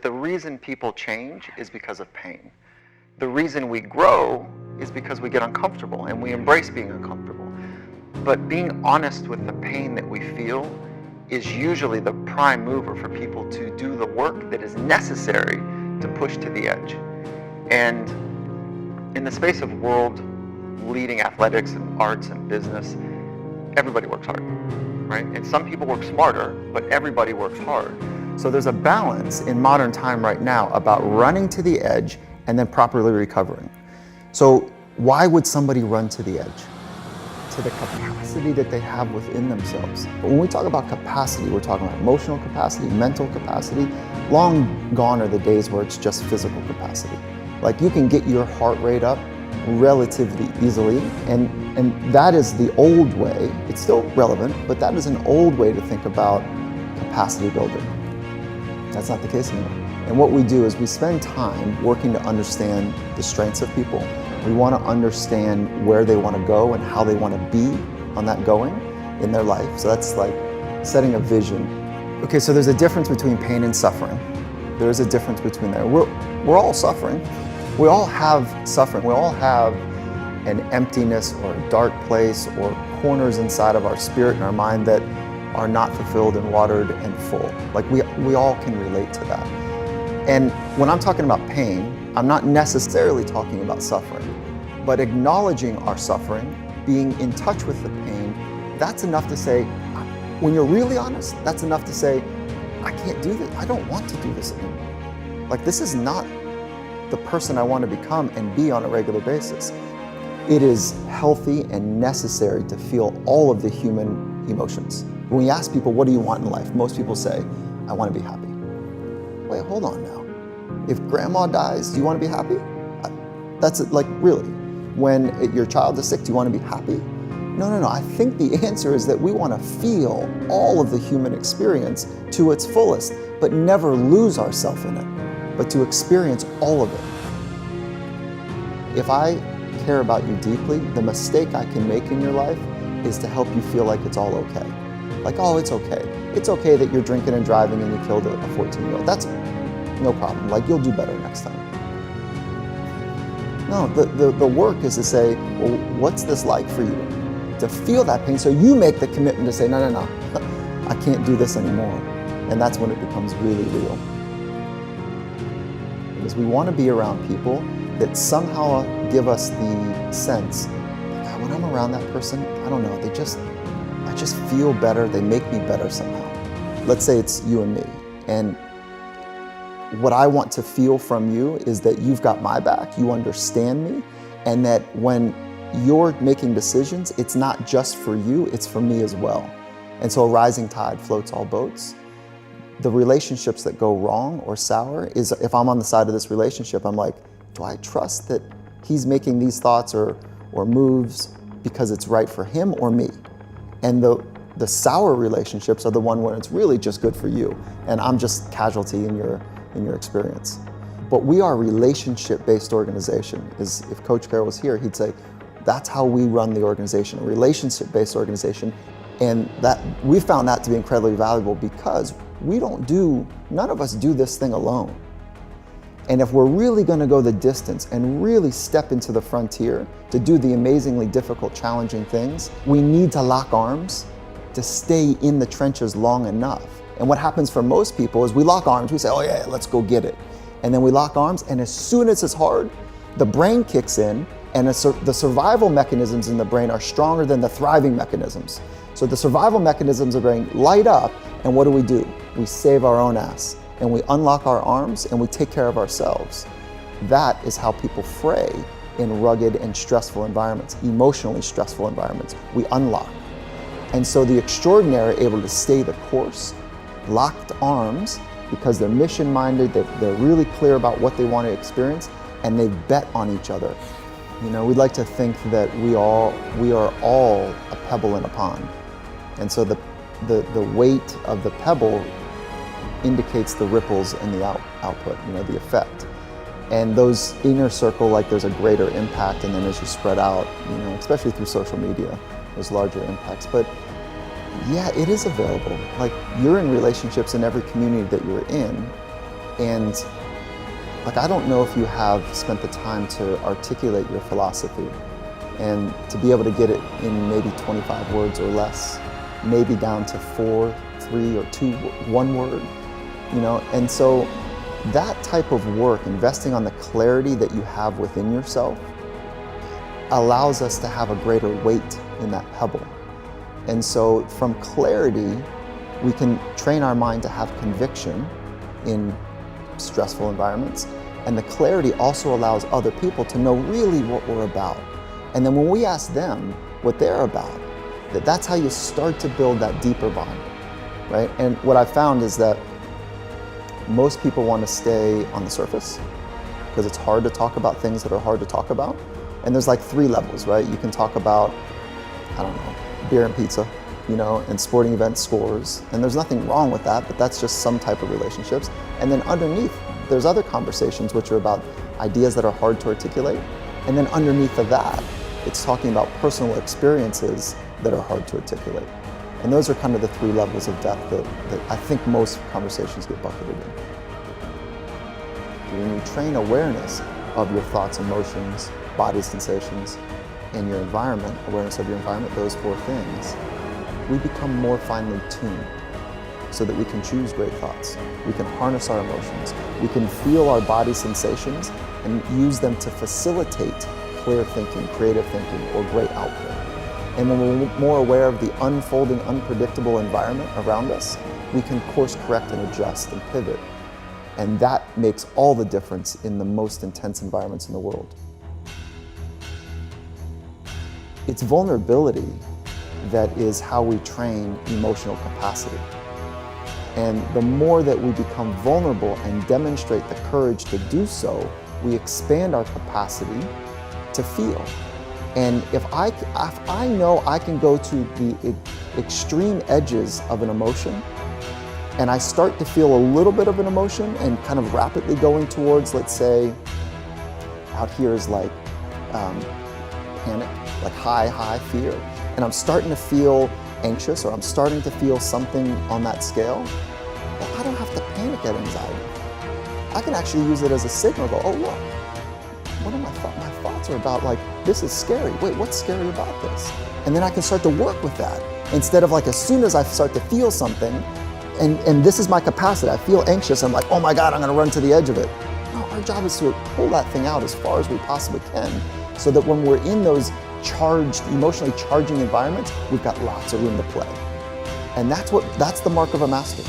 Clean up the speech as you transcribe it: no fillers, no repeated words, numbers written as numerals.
The reason people change is because of pain. The reason we grow is because we get uncomfortable and we embrace being uncomfortable. But being honest with the pain that we feel is usually the prime mover for people to do the work that is necessary to push to the edge. And in the space of world leading athletics and arts and business, everybody works hard, right? And some people work smarter, but everybody works hard. So there's a balance in modern time right now about running to the edge and then properly recovering. So why would somebody run to the edge? To the capacity that they have within themselves. But when we talk about capacity, we're talking about emotional capacity, mental capacity. Long gone are the days where it's just physical capacity. Like you can get your heart rate up relatively easily, and that is the old way. It's still relevant, but that is an old way to think about capacity building. That's not the case anymore. And what we do is we spend time working to understand the strengths of people. We want to understand where they want to go and how they want to be on that going in their life. So that's like setting a vision. Okay, so there's a difference between pain and suffering. There is a difference between there. We're all suffering. We all have suffering. We all have an emptiness or a dark place or corners inside of our spirit and our mind that are not fulfilled and watered and full. Like we all can relate to that. And when I'm talking about pain, I'm not necessarily talking about suffering, but acknowledging our suffering, being in touch with the pain, that's enough to say, when you're really honest, that's enough to say, I can't do this. I don't want to do this anymore. Like this is not the person I want to become and be on a regular basis. It is healthy and necessary to feel all of the human emotions. When we ask people, what do you want in life? Most people say, I want to be happy. Wait, hold on now. If grandma dies, do you want to be happy? That's like, really. When your child is sick, do you want to be happy? No. I think the answer is that we want to feel all of the human experience to its fullest, but never lose ourselves in it, but to experience all of it. If I care about you deeply, the mistake I can make in your life is to help you feel like it's all okay. Like, oh, it's okay. It's okay that you're drinking and driving and you killed a 14-year-old. That's no problem. Like, you'll do better next time. No, the work is to say, well, what's this like for you? To feel that pain, so you make the commitment to say, no, I can't do this anymore. And that's when it becomes really real. Because we want to be around people that somehow give us the sense, God, when I'm around that person, I don't know, I just feel better, they make me better somehow. Let's say it's you and me, and what I want to feel from you is that you've got my back, you understand me, and that when you're making decisions, it's not just for you, it's for me as well. And so a rising tide floats all boats. The relationships that go wrong or sour is if I'm on the side of this relationship, I'm like, do I trust that he's making these thoughts or moves because it's right for him or me? And the sour relationships are the one where it's really just good for you, and I'm just casualty in your experience. But we are a relationship-based organization. If Coach Carroll was here, he'd say, that's how we run the organization, a relationship-based organization. And that we found that to be incredibly valuable because none of us do this thing alone. And if we're really gonna go the distance and really step into the frontier to do the amazingly difficult, challenging things, we need to lock arms to stay in the trenches long enough. And what happens for most people is we lock arms, we say, oh yeah, let's go get it. And then we lock arms, and as soon as it's hard, the brain kicks in, and the survival mechanisms in the brain are stronger than the thriving mechanisms. So the survival mechanisms of the brain light up, and what do? We save our own ass, and we unlock our arms, and we take care of ourselves. That is how people fray in rugged and stressful environments, emotionally stressful environments. We unlock. And so the extraordinary are able to stay the course, locked arms, because they're mission-minded, they're really clear about what they want to experience, and they bet on each other. You know, we'd like to think that we are all a pebble in a pond. And so the weight of the pebble indicates the ripples in the output, you know, the effect. And those inner circle, like there's a greater impact, and then as you spread out, you know, especially through social media, there's larger impacts. But yeah, it is available. Like, you're in relationships in every community that you're in, And like, I don't know if you have spent the time to articulate your philosophy and to be able to get it in maybe 25 words or less, maybe down to 4, 3, or 2, 1 word, you know? And so that type of work, investing on the clarity that you have within yourself, allows us to have a greater weight in that pebble. And so from clarity, we can train our mind to have conviction in stressful environments. And the clarity also allows other people to know really what we're about. And then when we ask them what they're about, that's how you start to build that deeper bond, right? And what I found is that most people want to stay on the surface because it's hard to talk about things that are hard to talk about. And there's like 3 levels, right? You can talk about, I don't know, beer and pizza, you know, and sporting event scores. And there's nothing wrong with that, but that's just some type of relationships. And then underneath, there's other conversations which are about ideas that are hard to articulate. And then underneath of that, it's talking about personal experiences that are hard to articulate. And those are kind of the 3 levels of depth that I think most conversations get bucketed in. When you train awareness of your thoughts, emotions, body sensations, and your environment, awareness of your environment, those 4 things, we become more finely tuned so that we can choose great thoughts. We can harness our emotions. We can feel our body sensations and use them to facilitate clear thinking, creative thinking, or great output. And when we're more aware of the unfolding, unpredictable environment around us, we can course correct and adjust and pivot. And that makes all the difference in the most intense environments in the world. It's vulnerability that is how we train emotional capacity. And the more that we become vulnerable and demonstrate the courage to do so, we expand our capacity to feel. And if I know I can go to the extreme edges of an emotion, and I start to feel a little bit of an emotion and kind of rapidly going towards, let's say, out here is like panic, like high fear, and I'm starting to feel anxious, or I'm starting to feel something on that scale, well, I don't have to panic at anxiety. I can actually use it as a signal, go, oh look, what are my thoughts are about, like, this is scary. Wait, what's scary about this? And then I can start to work with that. Instead of like, as soon as I start to feel something, and this is my capacity, I feel anxious, I'm like, oh my God, I'm gonna run to the edge of it. No, our job is to pull that thing out as far as we possibly can, so that when we're in those charged, emotionally charging environments, we've got lots of room to play. And that's the mark of a master.